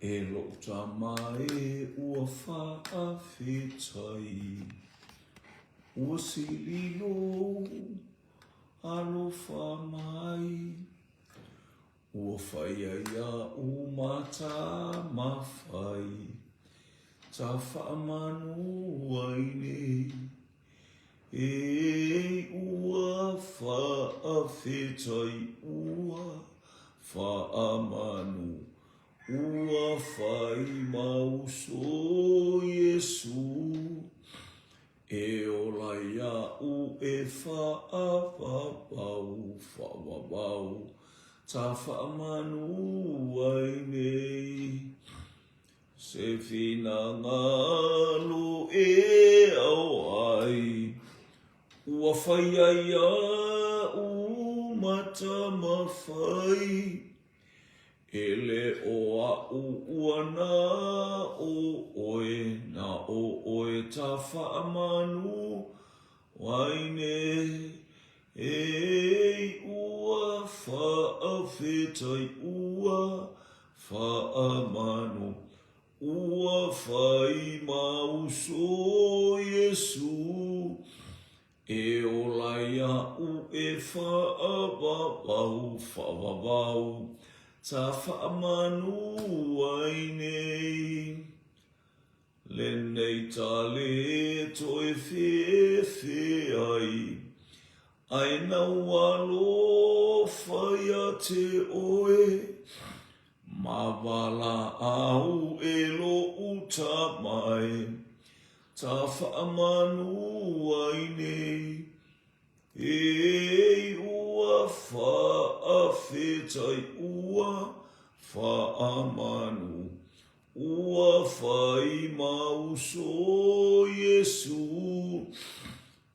E lo tamae ua whaafitai. Ua sililo alo whamai. Ua whaiaia umata mawhai. Ta whaamanu aine. E ua whaafitai ua whaamanu. Ua whai mauso Yesu. E ola iau e whaapapau. Ta whaamanu aine. Se whina ngalo e au ai. Ua whai ai au mata mawhai. Ele o au uana o oe na o oe ta whaamanu waine. E ua whaawhetai ua whaamanu. Ua whai mauso Yesu. E ola iau e whaavavau. Ta whaamanu aine. Lenei ta le toi whewhe ai. Aina walo whaia te oe. Mawala au e lo uta mai. Ta whaamanu aine. E ua whaawhetai ua whaamanu. Ua whai mauso Yesu.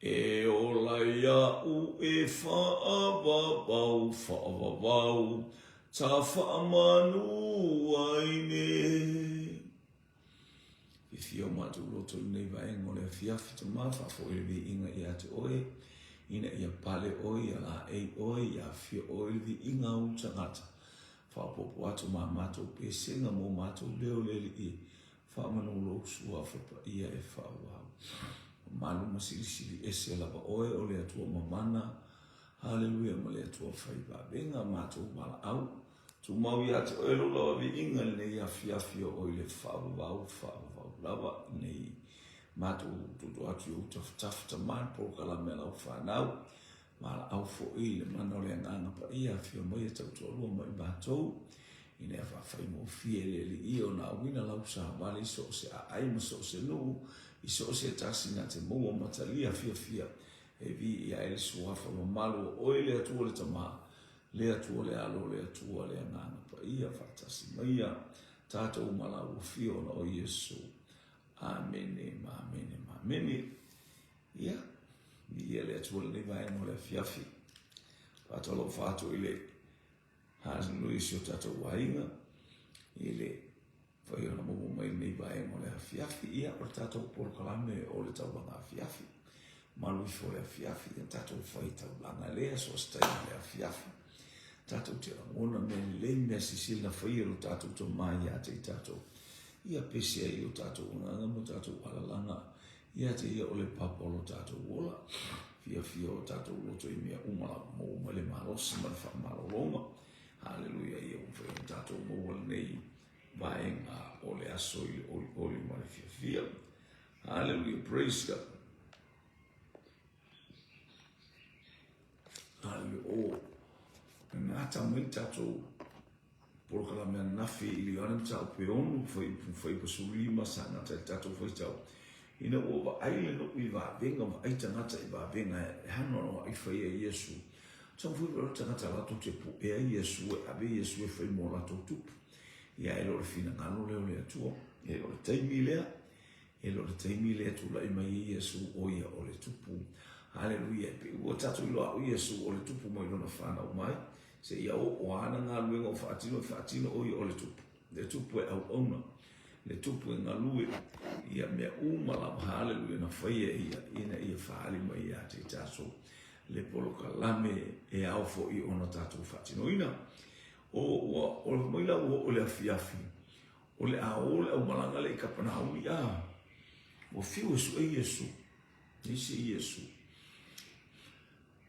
E ola iau e whaavavau. Ta whaamanu aine. Whiwhia matu roto nei vaenga o le whiawhi ta mawha fo e vi inga i ate oe. Ina ia pale oe, ia la ei oe, ia whia oe vi inga u tangata. Whapopo atu ma mato pe senga mo mato leo lele i. Whamanu lo sua whapa ia e whawau. Malu masiri siri ese lava oe o le atua mamana. Hallelujah ma le atua whaiba. Benga mato mala au. Tu mau ia te oe lo lawa vi inga nei a whiawhia oe le whawau. Lava nei mato tutu atu i utafutafta man po kalamela u whanau. Mala au fo i le mana o le nganga pa ia whia mai tau tuarua mai batou. Ine a whawhai mo fie le li o na wina lau sa wale so se a aima so se nu. I so se tasi nga te mua matalia fia. E vi i a ele suafa ma malu oe le atua le tamaa. Le atua le alo le atua le nganga pa ia whatasi maia. Tata umala u fio na o Yesu. Amene. Ia. Ia le atua le vai mo le fiafi. Patalo fato ile. Hallelujah sio tata wainga. Ile. Fai ona mo mai nei vai mo le fiafi. Ia o tata por kalame o le tau langa fiafi. Malu fo le fiafi. Tata fai tau langa lea so stai le fiafi. Tata te ona me le me sisila fai o tata to mai ate tata. Ia pese ai o tātou unanga mo tātou alalanga. Ia te ia o le papa o tātou wola. Fia o tātou loto i mea umala mo umale malosi ma le whaamalolonga. Hallelujah ia umwhai o tātou mo wala nei vaenga o le aso i oli ma le fia. Hallelujah, praise God. Hallelujah, ngata mai tātou por kala mea nafi ili ana tau peonu fai pasuri masana tatu fai tau ina o va aile no i va venga va aita ngata i va venga hano no i fai e Yesu tau fai ro tangata la to te pu e Yesu abe Yesu fai mo la to tup ia elo le fina ngalo leo le atua elo le taimi le tu la i mai Yesu o ia o le tupu. Hallelujah pe o tatu lo o Yesu o le tupu mo ilo na fana o mai. Se ia o ana ngā luenga o whaatino o i o le tupu. Le tupu e au ona. Le tupu e ngā lue. Ia mea umala hallelujah na whaia ia. Ina ia whaali mai ia te taso. Le polo kalame e au fo i ona tātou whaatino ina. O le maila o le afiafi. o le aole au malanga le Kapernaum ia. O fiu Yesu e Yesu. Isi Yesu.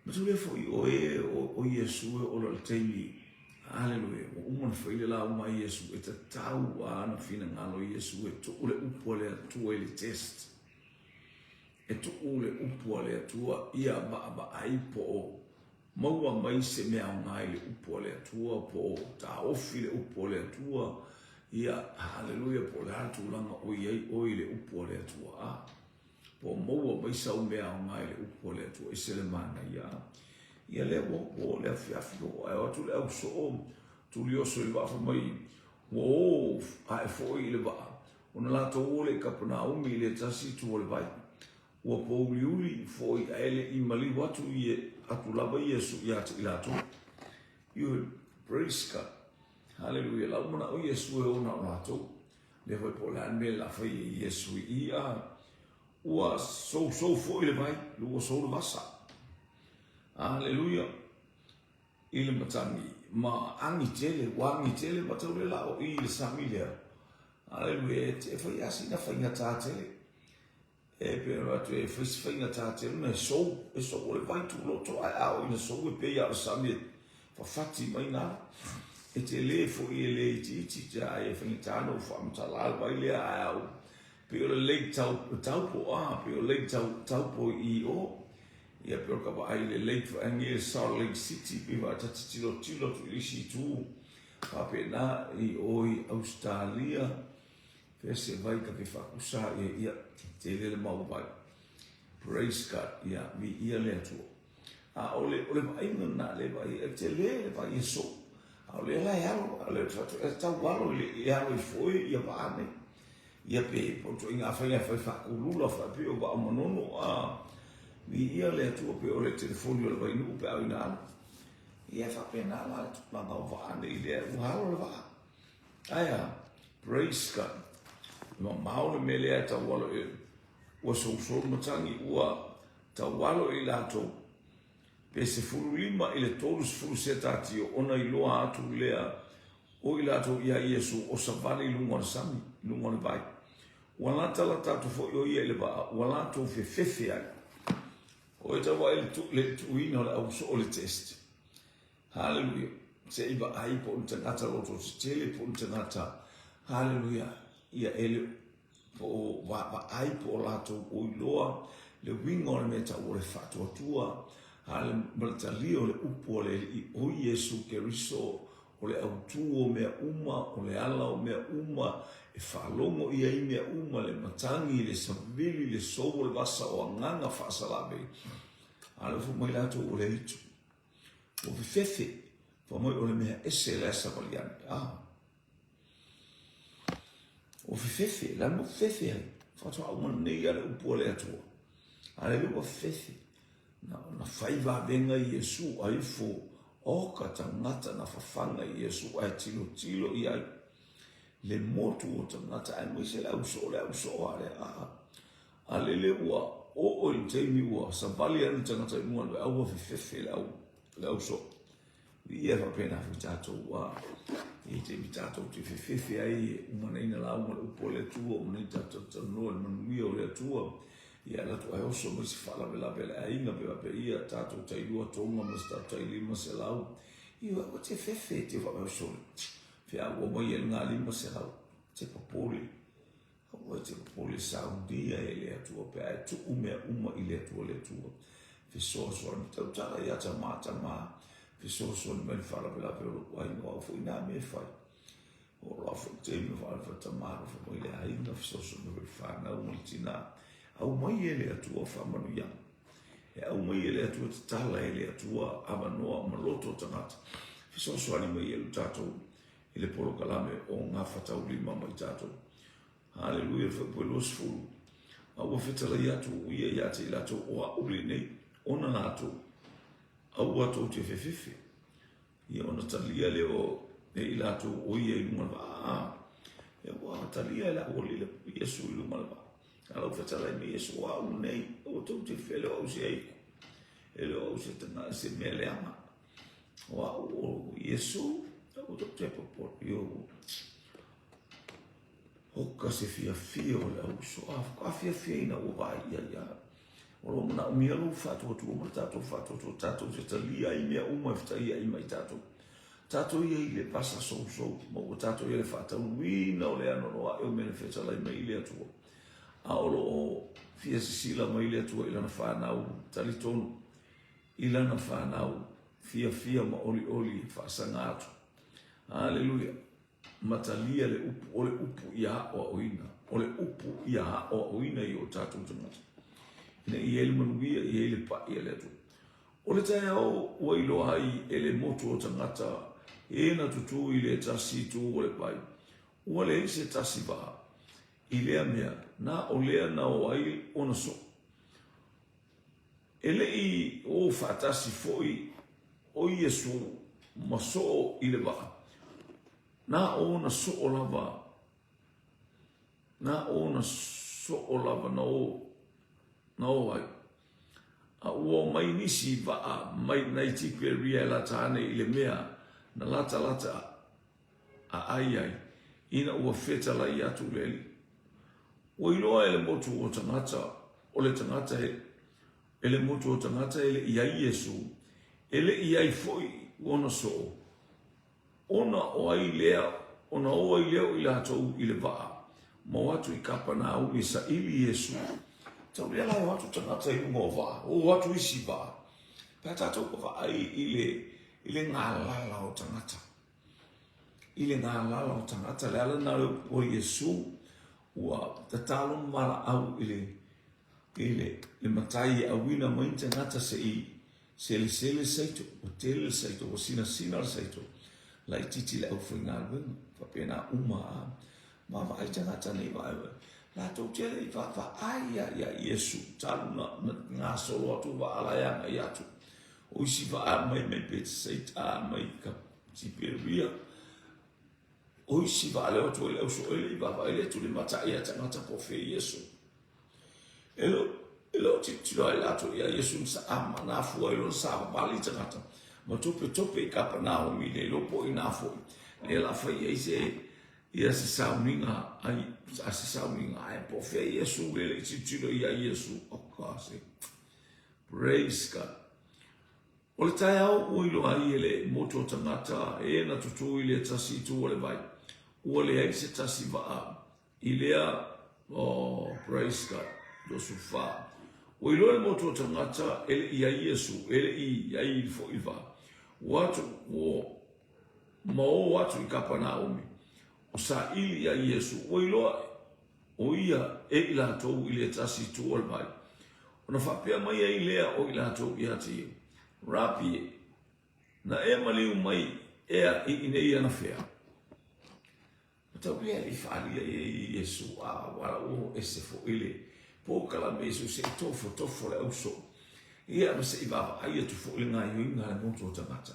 Matu le fo o Yesu o le teimi. Hallelujah. O umon faile la uma Yesu e tau ana fina ngalo Yesu e tu ule upo le atua le test. E tu ule upo le atua ia ba aipo o maua mai se mea ngai le upo le atua po ta ofi le upo le atua ia hallelujah po le atu langa o iei le upo le atua po maua mai sa mea ngai le upo le atua i se le mana ia le o le afiafi o ai o tu le au so tu li oso i wafa mai o ai fo i le ba ona la to ole Kapernaum i le tasi tu ole vai o po uli fo i ele i mali watu i atu lava Yesu i atu ilato you praise God hallelujah la umana o Yesu e ona lato le foi po la me la foi Yesu i ua so fo i le vai lu so le vasa hallelujah ile matani ma angi tele wangi tele matau le lao i le samilia hallelujah te foi asina foi ngata tele e pero tu fez fina tate no so le vai tu loto ai no so we pe ya samit fa fatti mai na e te le fo i le ti ja e fina no fa mtala vai le ai pe le tau po pe le tau po i o ia pe ka vai le late for angi Salt Lake City pe va tilo tu isi tu pa pe na i Australia se vai ka ke fakusa ia te le mau vai praise God ia vi ia le tu ole vai na le vai te le vai so ole la ia ole ta walo ia le foi ia va ne ia pe po to inga fa fa kulula fa pe o ba monono vi ia le tu pe ole telefoni ole vai nu pe ina ia fa pe na la tu ma va ne ile va aya praise God ma maule mele ata walo e o so matangi ua ta walo i lato pe se fulu lima ile tolus fulu setati ona i loa atu lea o i lato ia Yesu o savali lungon sami lungon vai walata la tatu fo yo ia le ba walato fe fefe ai o ta wa le tu ino la o so le test hallelujah se iba ai po ntangata loto se tele po ntangata hallelujah ia ele po va ai po lato o loa le wingo le meta o le fato tua al baltalio le upo le o Yesu Keriso o le autuo mea uma o le ala o mea uma e falongo ia i mea uma le matangi le savili le sobo le vasa o nganga fasalabe ala fu mai lato o le itu o fefefe fa mai o le mea ese la sabalian o fefefe la mo fefe fa to au nei ala upo le atua ale lo fefe na faiva venga Yesu ai fo o ka tangata na fafanga Yesu ai tilo i ai le motu o tangata ai mo se la uso ale ale le wa o i teimi wa sabali anu tangata mo au fefefe la uso ia fa pena fitato wa e te vitato te fefefe ai uma ina la uma upo le tua una tato no mio le tua ia la tua oso mo si fala bela ai na pe ia tato tai dua tonga mo sta tai lima se lau io o te fefe te va oso fe a mo ia na lima se lau te popoli o te popoli saudia ele tua pe ai tu uma ile tua fe so ni tau ia tama pe so me fala bela pe o ai no fu ina me fai o la fu te me fala fa tamaro fa mo ile ai no so me fa na ultina au mai ele atua fa manu ya e au mai ele atua tala ele atua amanoa maloto tangata so ani mai ele tato ele polo kalame o nga fatau lima mai tato hallelujah fa puelos fu au fetala ya tu ia te lato o uli nei ona nato au ato te fefefe ia ona talia leo e lato o ia iluma e wa talia la o le Yesu iluma ala fatala mi Yesu wa nei o to te fele o sei ele o se tana se mele ama wa o Yesu o to te popo yo Hoka se fia o le au so a fia ina o vai ia. O lo na mia lo fatu tu o tato fatu tu tato se talia I mea uma ftaia I mai tato. Tato ia I le pasa so mo tato ia le fata uina o le ano roa e o mene feta lai mai le atua. A o lo fia sisila mai le atua ila na whanau talitonu. Ila na whanau fia ma oli whaasanga atu. Hallelujah. Matalia le upu, ole upu ia o oina. Ole upu ia o oina I o tato tangata. Ina I ele manuia I ele pa I ele atu. Ole tae au wailo ai ele motu o tangata e na tutu I le tasi tu ole pai. Ua le se tasi vaha. I lea mea na o lea na o ai ona so. Ele I o whatasi foi o Yesu maso I le vaha. Na ona so o lava. Na ona so o lava na o ai. A ua mai nisi vaa mai nai tipe ria la tane I le mea na lata a ai. Ina ua feta la I atu leli. Ua iloa ele motu o tangata o le tangata ele motu o tangata ele iai Yesu. Ele iai foi ona so. Ona o ai lea, ona o ai leo I la atou I le vaa. Ma watu I kapa na au I sa ili Yesu. Tau lea lai watu tangata I ungo vaa. O watu isi vaa. Pea tatou kwa ai ile ngā lala o tangata. Ile ngā lala o tangata. Le ala na o Yesu. Ua tatalo mara au ile matai awina mai tangata se le saito. O tele saito. O sina saito. Lai titi le au whainga wing, whapena uma ma vai tangata nei vai. La tau tele I wha aia ia Yesu, talu na ngā solo atu wa alaianga I atu. O isi wha mai pete seita mai ka tiperia. O isi wha leo tu leo so ele I wha ele tu le mata ia tangata po fe Yesu. Elo titilo ai lato ia Yesu sa ama na fua ilo sa bali tangata. Ma tope I kapa na o mi le lopo I na fo. Le la fa ia se sauninga ai se sauninga ai po fe Yesu le titilo ia Yesu o kasi. Praise God. O le tai au o ilo ai ele moto tangata e na tutu I le tasi tu o le vai. O le ai se tasi va I lea praise God. Dosu fa. O ilo le moto tangata ele ia Yesu ele I fo I va. Watu o mao watu I kapa na omi. O sa ili ia Yesu. O iloa o ia e ila tou I le tasi tu o le vai. O na whapea mai e ilea o ila tou I ati e. Rapi e. Na e maliu mai ea I ine ia na whea. O tau pia I whaalia e Yesu a wala o e se fo ile. Pōkala me Yesu se tofo le au so. Ia masa I baba ai atu fo ile ngai hui ngā le moto tangata.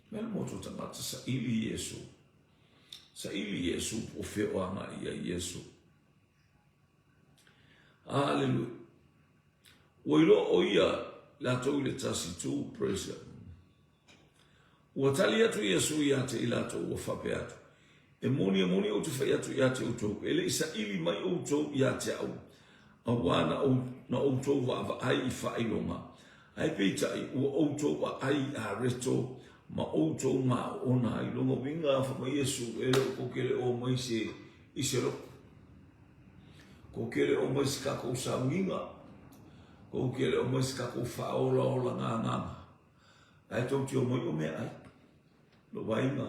Mea le moto tangata sa ili Yesu. Sa ili Yesu po feo anga ia Yesu. Hallelujah. Wailo o ia la tau le tasi tu praise God. Ua tali atu Yesu ia te ila tau ua whape atu. E moni o tu whai atu ia te utou. Ele isa ili mai utou ia te au. A wana na outou wa ai I whailonga. Ai peitai ua outou wa ai a reto ma outou ma ona I longa winga whama Yesu ele o kokele o mai se isero. Kokele o mai se kako sa winga. Kokele o mai se kako whaola ola ngā nganga. Ai tau ti o mai o mea ai. Lo wainga.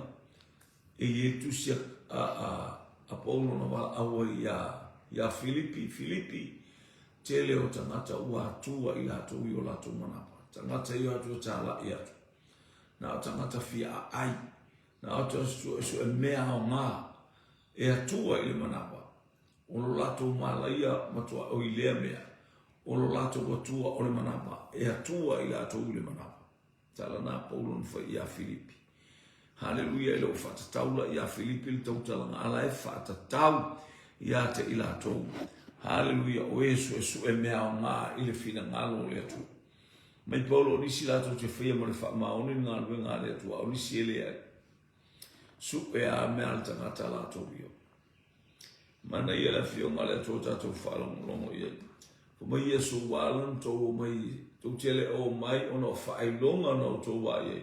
E ye tusia a Paulo na wala awa ia Filipi. Tele o tangata ua atua I lato I o lato manapa. Tangata I o atua tala I atu. Na o tangata fia ai. Na o atua su e mea o ngā. E atua I le manapa. O lo lato malaia matua o I lea mea. O lo lato atua o le manapa. E atua I lato I le manapa. Tala na Paulo nfa I a Filipi. Hallelujah ilo whatataula I a Filipi le tautala ngā ala e whatatau I a te I lato. Hallelujah, o Yesu e mea o ngā I le whina ngalo le atu. Mai Paulo nisi lato te whaia ma le whaamaoni ngā lue ngā le atu. O nisi ele ai. Su e a mea le tangata lato rio. mana ia la fionga le tō tātou whalongo ia. Ko mai Yesu walan tō mai tō tele o mai ono whailonga no tō wa ia.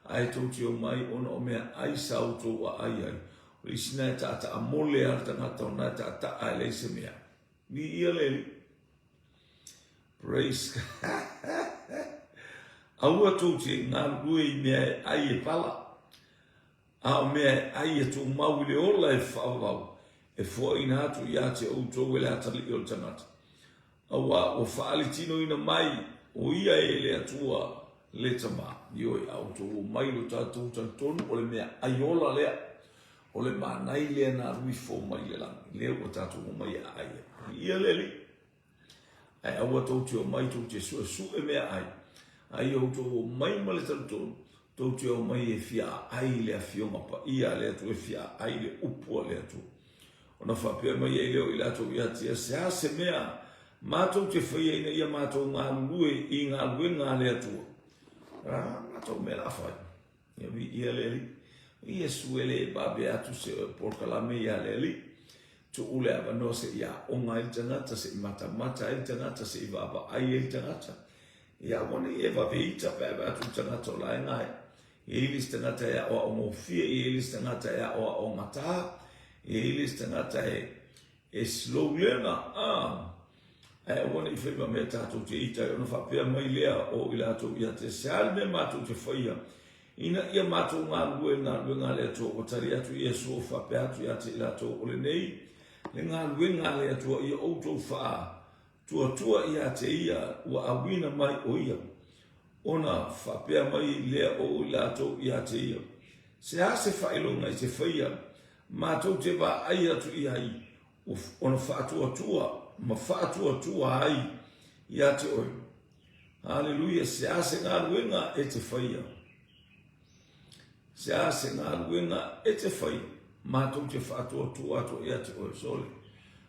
Ai tō teo mai ono o mea ai sau tō wa ai ai. O isina e tāta a mole ar tangata o nā tāta ai leise mea. Ni ia leli. Praise Aua tō te ngā rue i mea ai e pala. A o mea ai e tō maui le ola e whaavau. E fua ina atu i ate o tō ele atali i o tangata. Awa o whaali tino ina mai o ia e le atua le tama. Ioi au tō mai lo tātou tantonu o le mea ai ola lea. O le mānai lea nā rui fō mai le langi. Lea o tātou o mai a ai. Ia leli. Ai aua tō te o mai tō te sua su e mea ai. Ai o tō mai ma le tantonu. Tō te o mai e fia ai le a fionga pa. Ia le atu e fia ai le upua le atu. Ona whapea mai e leo i lato i atia. Se a se mea. Mātou te whaia ina ia mātou ngā lue i ngā lue ngā le atua. Mātou mea la whai. Ia vi ia leli. Ia suele e babe atu se porkalame ia leli. Tu ule ava no se ia onga i tangata se mata i tangata se i vapa ai i tangata. Ia wane i eva veita babe atu tangata o lai ngai. Ia ilis tangata ia oa o ngofia, ia ilis tangata ia oa o ngata. Ia ilis tangata e slow learner. Ai wane i whaiwa mea tātou te ita i ona whapea mai lea o i lātou ia te seale me mātou te whaia. Ina ia mātou ngā lue ngā lea tō o tari atu i esu o whapea atu ia te i lātou o le nei. Le ngā lue ngā lea tō i outou whaa. Tua ia te ia ua awina mai o ia. Ona whapea mai lea o i lātou ia te ia. Se a se whailonga i te whaia. Mātou te wā ai atu i ai. Ona whaatua ma whaatua ai ia te oi. Hallelujah, se a se ngā ruenga e te whaia. Se a se ngā ruenga e te whaia. Mātou te whaatua atu ia te oi. Sole,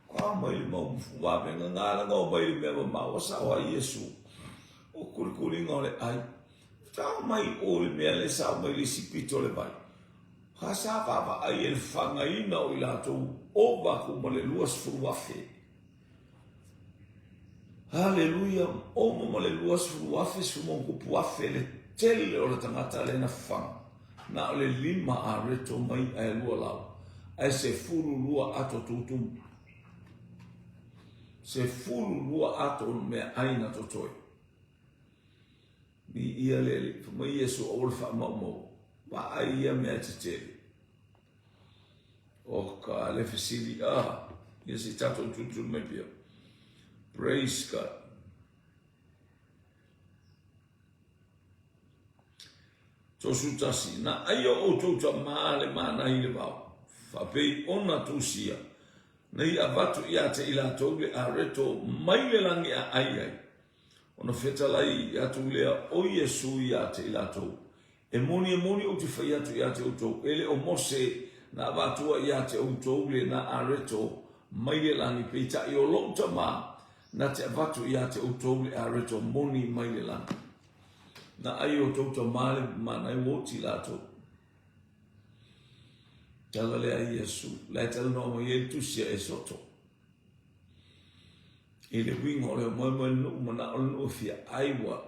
kua mai le mau mfuwapenga ngāla ngau mai le mea mau sawa Yesu. O kurikuri ngau le ai. Tau mai o le mea le sao mai le sipito le bai. Hasa papa ai e whanga ina o i lātou o baku ma le luas furuafe. Hallelujah, o mo le luas furuafe sumo kupuafe le tele o le tangata le na whanga. Na o le 5 a reto mai ai lua lau. Ai se furu lua ato tutum. Se furu lua ato mea aina totoi. Ni ia lele, mai Yesu o le wha mau. Wa ai ia mea te tele. O ka le fesili Yesi tato tutu me pia. Praise God. Tosu tasi na ayo o tota maale mana i le vau. Whapei ona tusia. Nei avatu ia te ila toule a reto mai le langi a ai. Ona whetalai ia tulea o Yesu ia te ila tou. E moni o te whai atu ia te o tou. Ele o Mose na avatua ia te o toule na a reto mai le langi peita i o lota maa. Na te avatu ia te o toule a reto moni mai le langi. Na ai o tota male mana i woti lato. Tala lea Yesu. Lai tala no mo ye tusia e soto. I le wingo le moi no mana o no fia aiwa.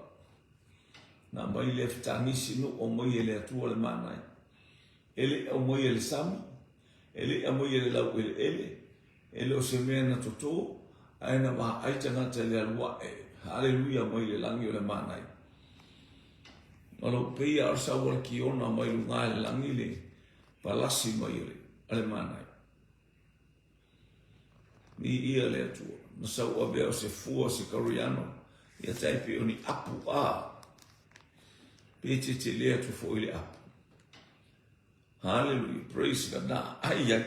Na mai le ftangisi no o moi le atua le mana. Ele o moi le sami. Ele o moi le lau ele. Ele o se mea na toto. Aina wa aitanga te le alua e. Hallelujah moi le langi o le mana. Malo peia ar sawal ki ona mai lunga le langi le palasi mai le ale manai. Ni ia le atua. Na sau abea o se fua se kauriano. Ia taipe o ni apu a. Pete te lea tu fo ile apu. Hallelujah. Praise God. Na ai.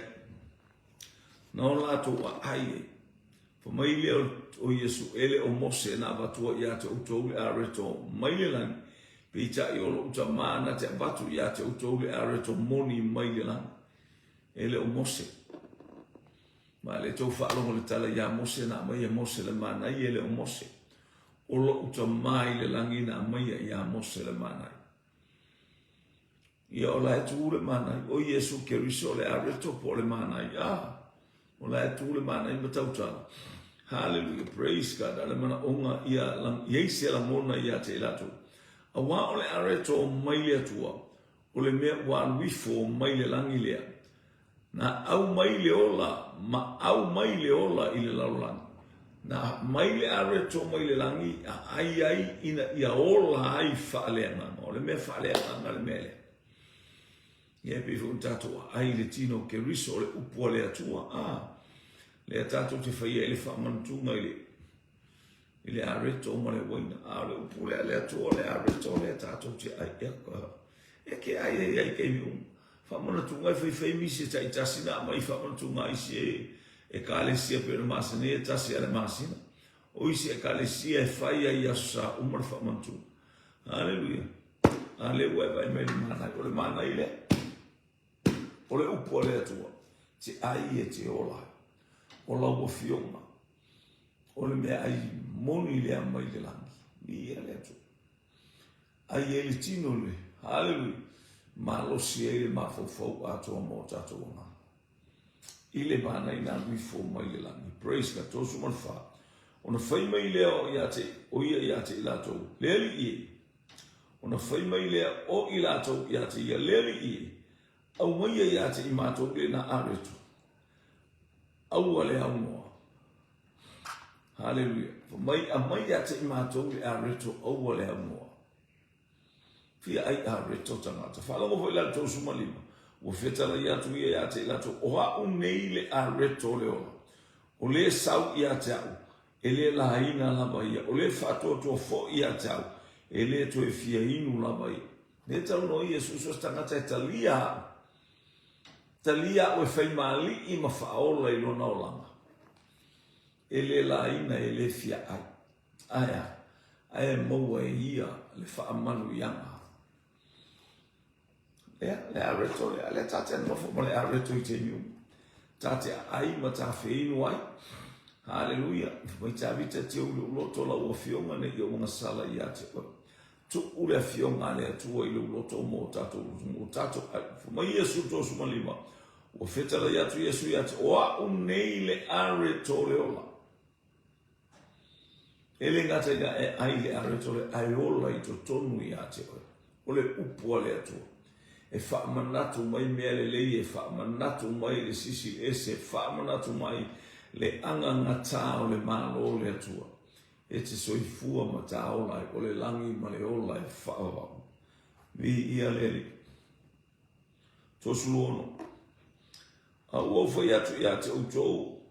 Na o lato a ai. Po mai lea o Yesu ele o Mose na vatua ia te utou a reto mai le langi. Pita i olo uta maana te abatu ia te utoule a reto moni mai le lang. Ele o Mose. Ma le tau whaalongo le tala ia Mose na mai e Mose le maana i ele o Mose. Olo uta mai le langi na mai ia Mose le maana i. Ia ola e tuure maana i. O Yesu ke riso le a reto po le maana i. O la tu le mana I matauta. Hallelujah. Praise God. Ale mana onga ia lang yeise la mona ia te lato. A wa ole areto maile atua. Ole mea wa wifo maile langi lea. Na au maile ola, ma au maile ola ile laulang. Na maile areto maile langi a ai ina ia ola ai fa'aleanga. Ole mea fa'aleanga le mele. Ia pe fu tato ai le tino ke riso le upo le atua. Le tato te whaia ele whamantunga ile areto ma le waina. Le upo le atua le areto le tato te ai eka. Eke ai kei miu. Whamantunga I whai misi ta I tasina ma I whamantunga I se e ka le sia pera masina e tasi ale masina. O isi e ka le sia e whaia I asa umar whamantunga. Hallelujah. Alewa e vai me le mana. O le mana I le. O le upo le atua. Te ai e te ola. O lau o fionga. O le mea ai moni le mai le langi. Ni e le atua. Ai e le tino le. Hallelujah. Ma lo si e le mafofau atua mo tato ona. I le mana I na wifo mai le langi. Praise God. Tosu man fa. Ona whai mai lea o iate. O ia iate I lato. Leli I. Ona whai mai lea o I lato iate. Ia leli I. Au mai iate I mato le na areto. Au ale au noa. Hallelujah. Mai iate I mato le areto au ale au noa. Fia ai areto tangata. Whala mo foi lato sumalima. O fetala iatu iate I lato. O hau nei le areto le ola. O le sau iate au. E le laina lava ia. O le whatoto fo iate au. E le to e fia inu lava ia. Ne tau no ia suso tangata e talia. Talia o e whai mali I ma whaola I lona o langa. E le laina e le fia ai. Aia. Aia maua e ia le whaamanu ianga. Le areto le tate anu mafo le areto I te miu. Tate ai ma ta whinu ai. Hallelujah. Mai ta vita te ulu loto la ua fionga ne I o mga sala I ate. Tu ule a fionga le atua I loto mo tato. Mo tato. Mai Yesu to sumalima. O fetala iatu Yesu iate. O a unei le areto le ola. Ele ngata ina e ai le areto le aiola I to tonu iate. O le upua le atua. E whaamanatu mai mea le lei e whaamanatu mai le sisi ese whaamanatu mai le anga ngata o le malo le atua. E te soifua ma ta ola o le langi ma le ola e whaawau. Vi ia leli. Tosu ono. A uofa iatu iate outou.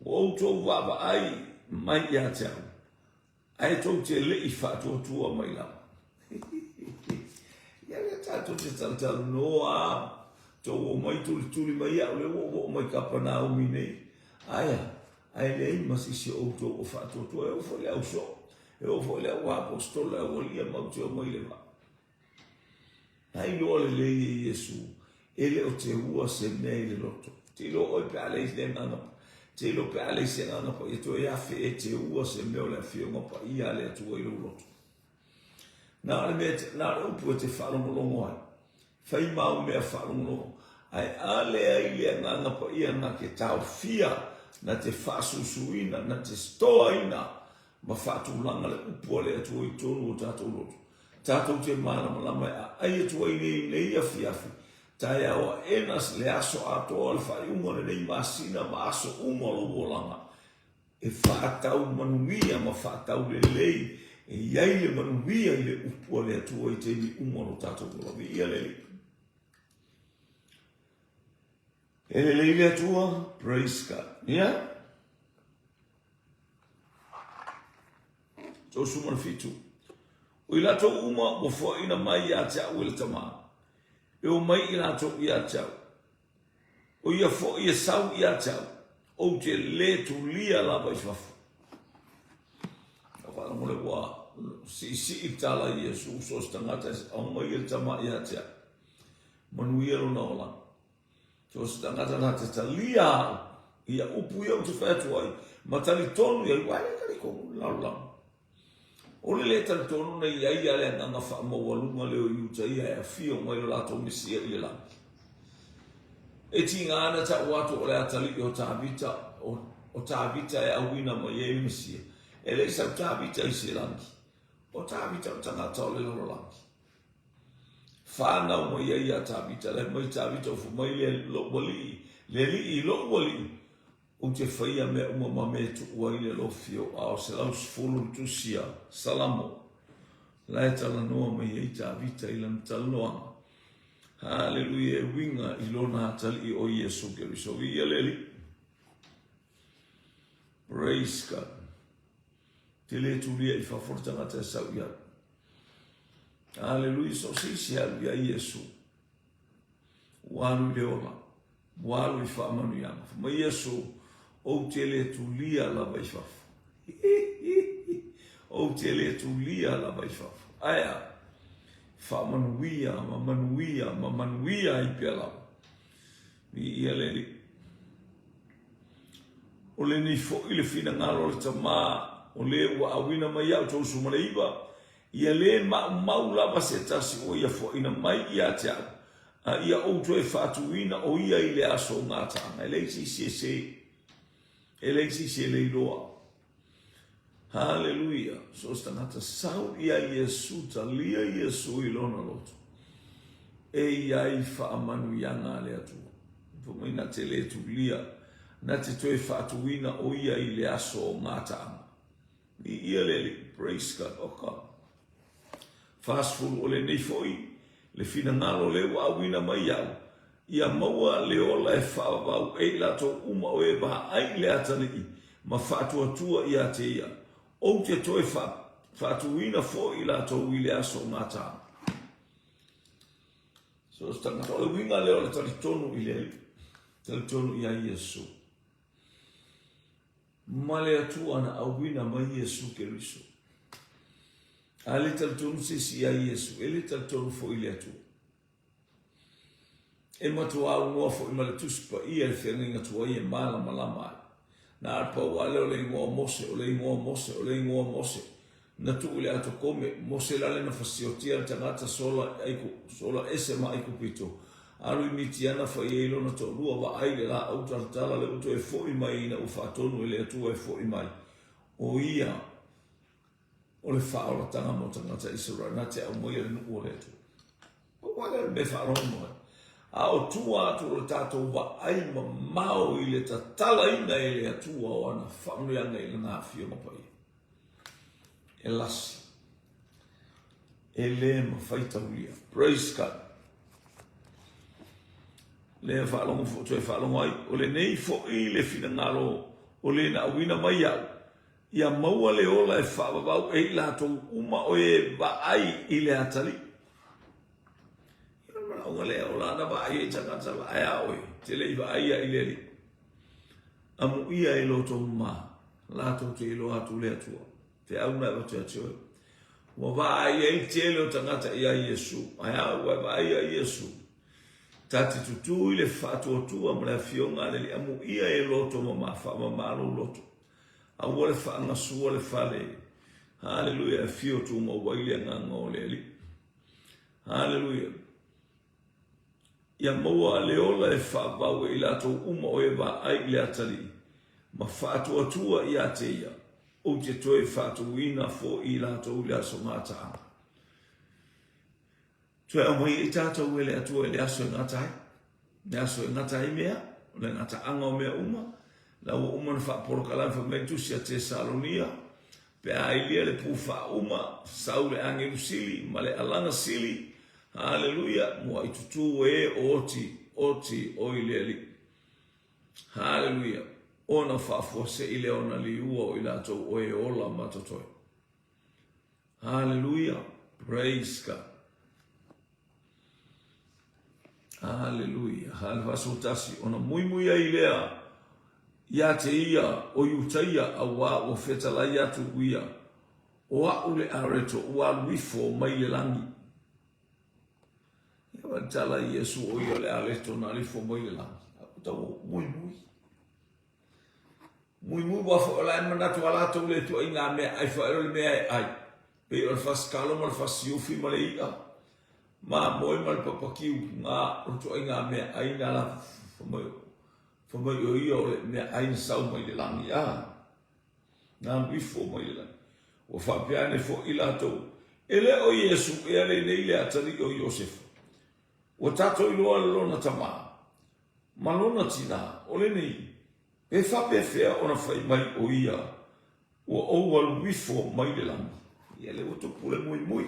O outou waba ai mai iate au. Ai tou te lei whaatotua mai lama. Ia le tato te taltal noa. Tau o mai tuli mai au le o mai kapana o minei. Aia. Ai le ima sisi outou o whaatotua e ofo le au so. E ofo le au apostola o lia mauti o mai le ma. Ai loa le lei Yesu. Ele o te ua se nei le loto. Te lo oi pe ale le nganga. Te lo pe ale se nganga pa. E to e afe e te ua se meo le fionga pa. Ia le atua I lo loto. Na le upu e te whalongolongo ai. Whai mau mea whalongolongo. Ai ale ai le nganga pa ia nga ke tau fia. Na te whasusuina. Na te stoa ina. Ma whatulanga le upu ale atua I tonu o tātou loto. Tātou te mana malama a ai atua I nei a fiafi. Tai awa enas le aso ato al whai umone nei masina ma aso umolo wolanga. E whaatau manuia ma whaatau le lei. E iai le manuia I le upua le atua I te ni umolo tātou kula. Vi ia le li. E le lei le atua, praise God. Yeah? So suman fitu. O I lato uma o fo ina mai ia te au il tamaa. E o mai I lato ia tau. O ia fo ia sau ia tau. O te le tu lia lava I fafu. A whala mole wa si I tala Yesu sos tangata o mai il tama ia tau. Manuia lo na ola. Sos tangata na te talia ia upu ia o te whaitu ai. Matali tonu ia wale kari kongu lau. O le tali tonu na ia ia le nganga wha mawalunga leo iuta ia e fio mai lo lato misia I la. tingana ta watu o le atali o tavita o tavita e awina mo ye misia ele sa tavita I silangi o tavita o tangata o le lololangi whanau mo ye ia tavita le mai tavita o fumai le wali le li I lo wali o te whaia me umama me tu ua I le lo fio ao se lau sfulu tusia salamo la tala noa mai ye tavita I lam talnoa Hallelujah, winga ilona hatali o Yesu Keriso. Praise God. Tele tulia I faforta ngata sauya. Hallelujah, so sisi ya Yesu. Walu leola. Walu I whaamanu yama. Ma Yesu o tele tulia la baifafu. O tele tulia la baifafu. Aya. Whamanuia, mamanuia I pia I ia leli. O le ni fo I le fina ngalo le tama, o le wa awina mai au tau sumareiwa, ia le maula se tasi o ia fo ina mai ia te au. Ia outu e whatuina o ia I le aso ngātanga. Eleisi se le iloa. Hallelujah. So stangata sau ia Yesu talia Yesu ilona loto. E iai whaamanu yanga le atua. Pumai na te le tulia. Na te toe whaatuina o ia I le aso o ngātaanga. I ia leli. Praise God. Oka. Fast food o le neifoi. Le fina ngalo le wawina mai au. Ia maua le ola e whaavau. E lato uma o e baha ai le atani I. Ma whaatuatua ia te ia. O te toe whaatuina fo I la tau I le aso ngātā. So stanga tole winga leo le talitonu I le talitonu I a Yesu. Male atua na awina ma Yesu Keriso. Ale talitonu sisi I a Yesu. Ele talitonu fo I le atua. E matua au noa fo I male tuspa I e whenginga tua I e mala malama ai. Na arpa wale o le ingoa mose, o le ingoa mose, o le ingoa mose. Na tuu le ato kome, mose lale na fasiotia tangata sola ese ma aiku pito. Aru imitiana fa ielo na to rua wa aile la au tartala le uto e fo imai ina ufatonu ele atua e fo imai. O ia, o le whaola tanga mo tangata Israel, na te au moia le nuku o le atua. O wale me whaola moa. A o tua atu o tātou wa ai mau I le tatala ina I le atua o ana whamuianga I le ngā whio mapai. E lasi. E le mawhaita ulia. Praise God. Le whaalongo fo tue whaalongo ai. O le nei fo I le whina ngaro o le na awina mai au. Ia maua le ola e whaavavau e lātou uma o e wa ai I le atali. O le o la na ba ai tangata la ai oe te le ba ai ai le amu ia I loto ma la to te lo atu le atua te au na te atua wa ba ai te le tangata ia Yesu ai wa ba ai Yesu tati tutu I le fatu tua ma le fionga le amu ia I loto ma fa ma lo loto a wo le fa na su le fale hallelujah fio tu mo wa ile nga ngole hallelujah Ia maua leola e whaapau I lato uma o e wa ai le atali. Ma whaatuatua I a te ia. O te toe whaatuina fo I lato le aso ngātaa. Toe amai I tātou e le atua le aso ngātai. Le aso ngātai mea. Le ngāta anga o mea uma. La ua uma na whaaporokalan whameitu a te Salonia. Pe ai lia le puwha uma. Sau le angelu sili. Ma le alanga sili. Hallelujah, mo ai tutu e oti oileli. Hallelujah. Ona fafose ile ona liua o ilato o e ola matotoi. Hallelujah. Praise God. Hallelujah. Halvasutasi ona muy ilea. Ya te ia o yutaia awa o fetala ya tu uia. O aule areto o alwifo mai le langi. Tala Yesu o ia le aleto na lifo mai le langi. Tau muy. Muy wa fo la manatu ala to le to inga me ai fa le me ai. Pe o fas kalo mal fas yufi male ia. Ma moi mal papakiu nga o to inga me ai na la Famai o ia o le mea aina sau mai le langi a. Nā wifo mai le langi. O whapiane fo i lātou. Ele o Iesu e ale nei le atari o Iosefa. O tātou i loa le lona tamā. Malona tina, o le nei. E whape whea ona whai mai o ia. O aualu wifo mai le langi. Ia le o tupule mui mui.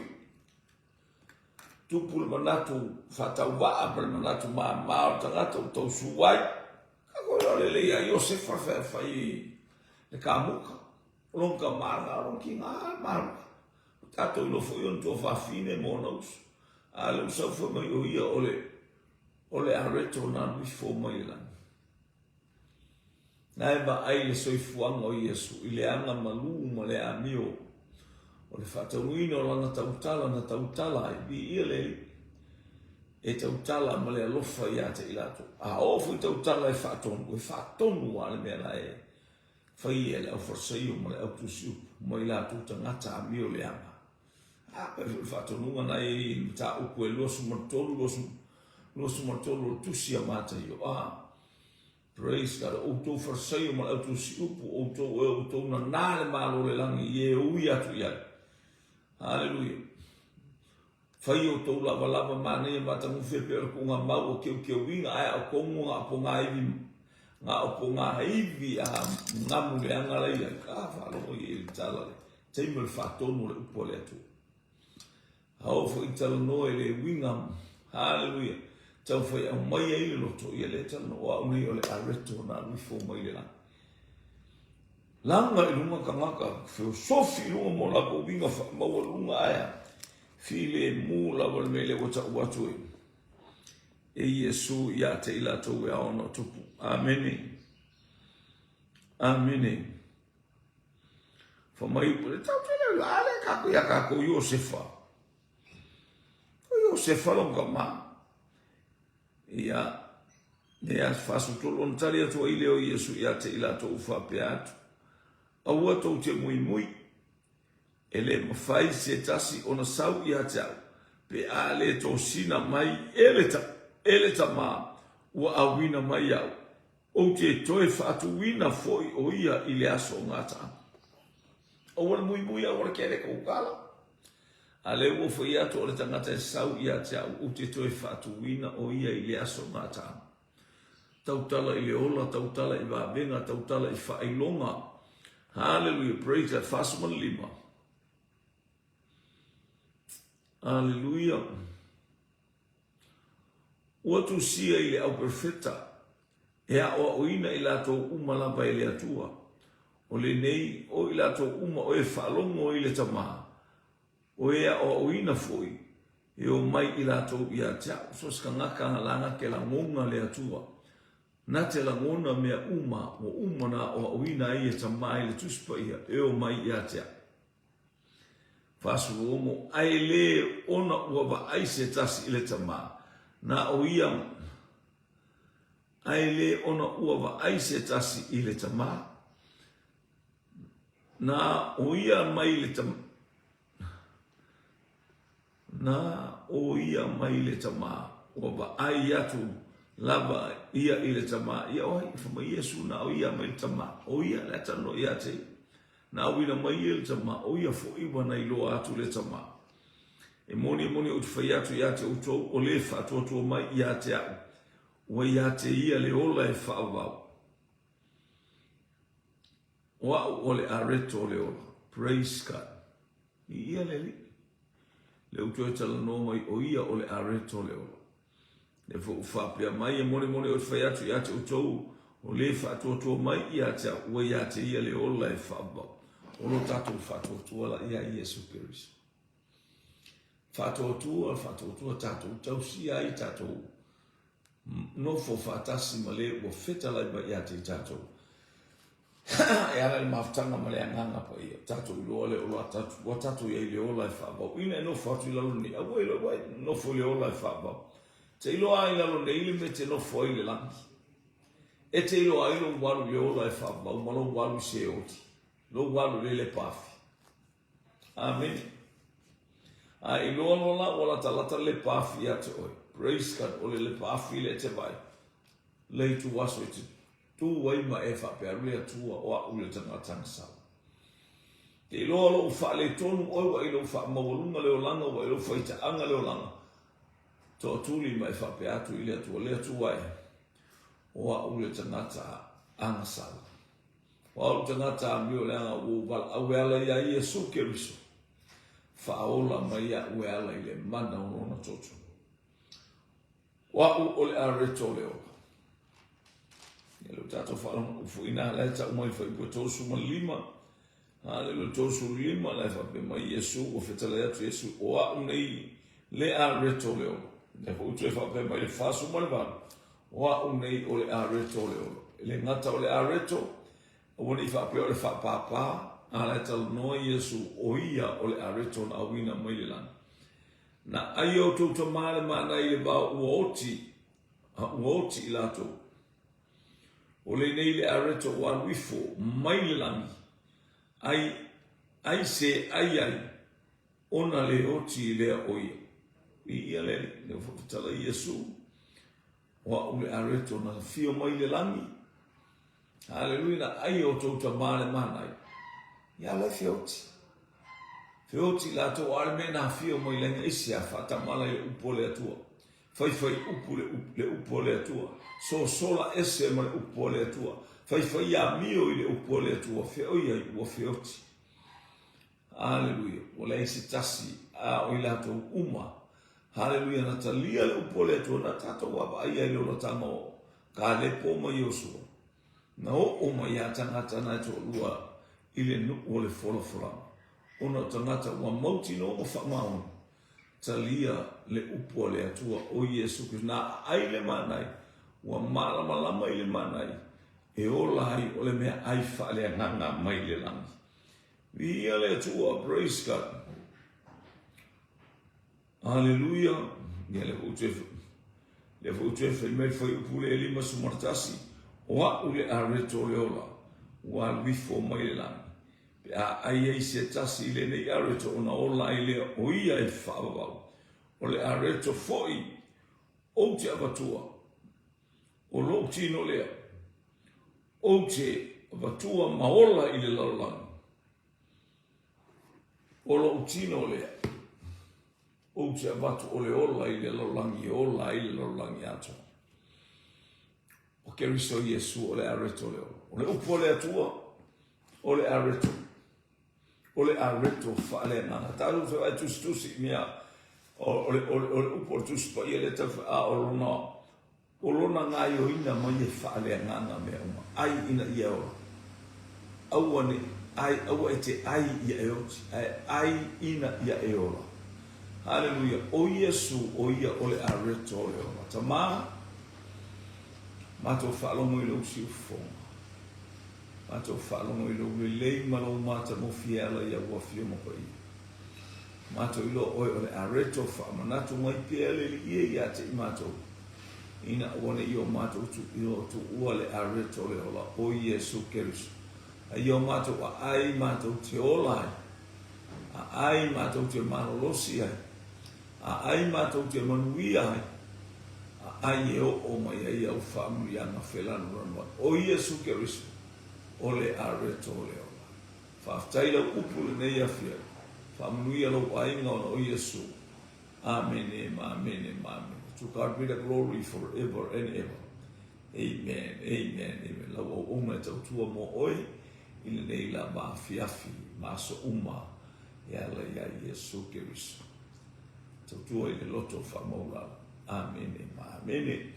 Tupule manatu whatau waa, pale manatu maa o tangata o tau suwai. Kako le le ia Iosefa whai le kāmuka. Longa mara, ronki ngā mara. Tato ilo fo yon to whawhine mōna usu. A le usau wha mai o ia o le areto nā wifo mai lan. Nai ma ai le soifuanga o Iesu, i le anga malu ma le amio. O le whatauina o lana tautala na tautala i bi ia le e tautala ma le alofa i ate i lato. A ofu i tautala e whatonu a le mea la e. Fai e le au forsaio ma le au tusiu, ma i la tuta ngata a mio le ama. A pe whatonunga nei ta upu e losu martolu o tusi a mata i o. Praise God, o tau forsaio ma le au tusi upu, o tau na nāle malo le langi i e ui atu i ai. Hallelujah. Fai o tau lava ma nei mata muwhepe o kunga mau o keu winga ai au kongu ngā po ngā iwi ngā opo ngā iwi a ngamu le angalai ai ka whaalongo i e tala le teimel whaatonu le upo le atu. Hau fo i tala noe le wingam, hallelujah, tau fai au mai ai le loto i le tala no au nei o le areto na wifo mai le lang. Langa i lunga ka ngaka, whio sofi lunga mo lako winga maua lunga aia, file mu lawa le mele wata uatu e. E Iesu ia te ila tau e aona tupu. Amene. Amene. Whamai pule tau tene ale kako ia kako Iosefa. O Iosefa longa ma. Ia nea fasu tolon tari atua i leo Iesu ia te ila tau whape atu. Aua tau te mui mui. Ele mawhai se tasi ona sau ia te au. Pe ale tau sina mai ele ta ma ua awina mai au. O te toe whaatu wina foi o ia i le aso ngata. O wana mui a wana kere koukala. A le ua foi atu o le tangata e sau ia te au. O te toe whaatu wina o ia i le aso ngata. Tautala i le ola, tautala i wabenga, tautala i whailonga. Hallelujah, praise God, Fasman 5. Hallelujah. Ua tu sia i le au perfeta, e a o oina i lato umalapa i le atua, o le nei o i lato uma o e whalongo i le tamaha, o e a o oina foi, e o mai i lato i a tia, so ska ngaka langa ke la ngonga le atua, na te la ngona mea o umana o oina i e tamaha i le tuspa ia, e o mai i a tia. Fasu omo, ai le ona ua wa aise tasi i le tamaha, na o ia ai le ona ua wa aise tasi i le tama. Na o ia mai le tama. Na o ia mai le tama. Ua wa ai atu lava ia i le tama. Ia oi, whama Iesu na o ia mai le tama. O ia le tano ia te. Na o ina mai le tama. O ia fo iwa na ilo atu le tama. E moni o te whai atu ia te utou o le whatotua mai ia te au. Ua ia te ia le ola e whaavau. Oa o le areto le ola. Praise God. I ia le li. Le utou e tala no mai o ia o le areto le ola. Le whaapea mai e moni o te whai atu ia te utou o le whatotua mai ia te au. Ua ia te ia le ola e whaavau. Olo tātou whatotua la ia Iesu Kiriso. Whatotua tātou tausia i tātou nofo whatasi ma le ua whetalai ba ia te tātou. E ala le mawhtanga ma le anganga pa ia. Tātou i loa le ola tātou. Wa tātou ia i le ola e whaabau. Ina e nofo atu i lalo ni. Awa i loa nofo le ola e whaabau. Te iloa i lalo ne ili me te nofo i le langi. E te iloa i lo walu le ola e whaabau. Ma lo walu se oti. Lo walu le pafi. Amen. A i loa lola o la talata le pafi a te oi. Praise God, o le pafi le te vai. lei tu waso te tu wai ma e fa pe aru tu o ule tanga sa te lo fa le tonu o wa ilo fa ma volunga le olanga wa ilo fa ita anga le olanga to tuli mai fa pe atu ile tu le tu wai o ule tanga anga sa o tanga mi o le anga o val awela ya Yesu Keriso fa ola mai ya wela ile mana ona toto wa o le areto le o lo tato fa fu ina la ta mo fa i to su lima le to su lima la fa pe mai Yesu o fetala ya Yesu o a nei le areto le o le fu te fa pe mai fa su mo le va o a nei o le areto le o le ngata o le areto o ni fa pe o le fa papa ala tal no Yesu o ia o le areto na wina mai le lan na ayo to male mana ile ba uoti ilato o le nei le areto wa wifo mai le lan ai se ai ona le oti le oi ia le fotala Yesu wa o le areto na fio mai le lan haleluya ayo to male mana ya le Feoti la to arme na fio mo ile isia fata mala le upole atua. Fai upule upole atua. So sola esse mo le upole atua. Fai ya mio ile upole atua. Feo ia o feoti. Haleluya. Ola isi tasi a o ila to uma. Haleluya na talia le upole atua na tato wa ia ile lo tamo ka le po mo Yosua. Na o ma ya tangata na to lua ile no ole fola. Ona tangata wa mauti no mo whamau. Talia le upo le atua o Yesu Christ. Na aile manai. Wa malama ile manai. E ola hai o le mea aifa le nganga mai le langi. Via le atua, praise God. Hallelujah. Ia le utefu. Le utefu le mea fai upu le lima sumartasi. Wa ule areto le ola. Wa wifo mai le langi. Ai se tasi le nei areto ona ola ile o ia e whaabau. O le areto foi o te abatua. O lo tino lea. O te abatua maola ile laulangi. O lo tino lea. O te abatu o le ola ile laulangi. Ola ile laulangi ato. O Keriso Yesu o le areto leo. O le upo le atua. O le areto. O le areto fale nana. Taru se vai tusi mia. O le upo tusi pa ia le tafu a o lona. O lona ngai o ina mai e fale nana mea uma. Ai ina ia o. Awane ai awa ete ai ia e oti. Ai ina ia e ola. Hallelujah. O Yesu o ia o le areto le ola. Tama. Mato falo mo ilo usi ufonga. Mato whaalongo ilo lei malo mata mo fiala ia ua fio mo pai. Mato ilo oi ole areto whaamanato mai pia le ia te mato. Ina wane io mato tu ua le areto le ola o Yesu Keriso. A io mato a ai mato te olai. A ai mato te manolosi ai. A ai mato te manui ai. A ai e o mai ai au whaamurianga whelanu ranwa. O Yesu Keriso. Ole areto ole ola. Whaftaila upule nei afia. Whamunuia lo ainga o Yesu. Amen, amen, amen. To God be the glory forever and ever. Amen, amen, amen. Lau o uma tau tua mo oi. Ina nei la ma fiafi. Maso uma. Yala ya Yesu Keriso. Tau tua ina loto whamaula. Amen, amen.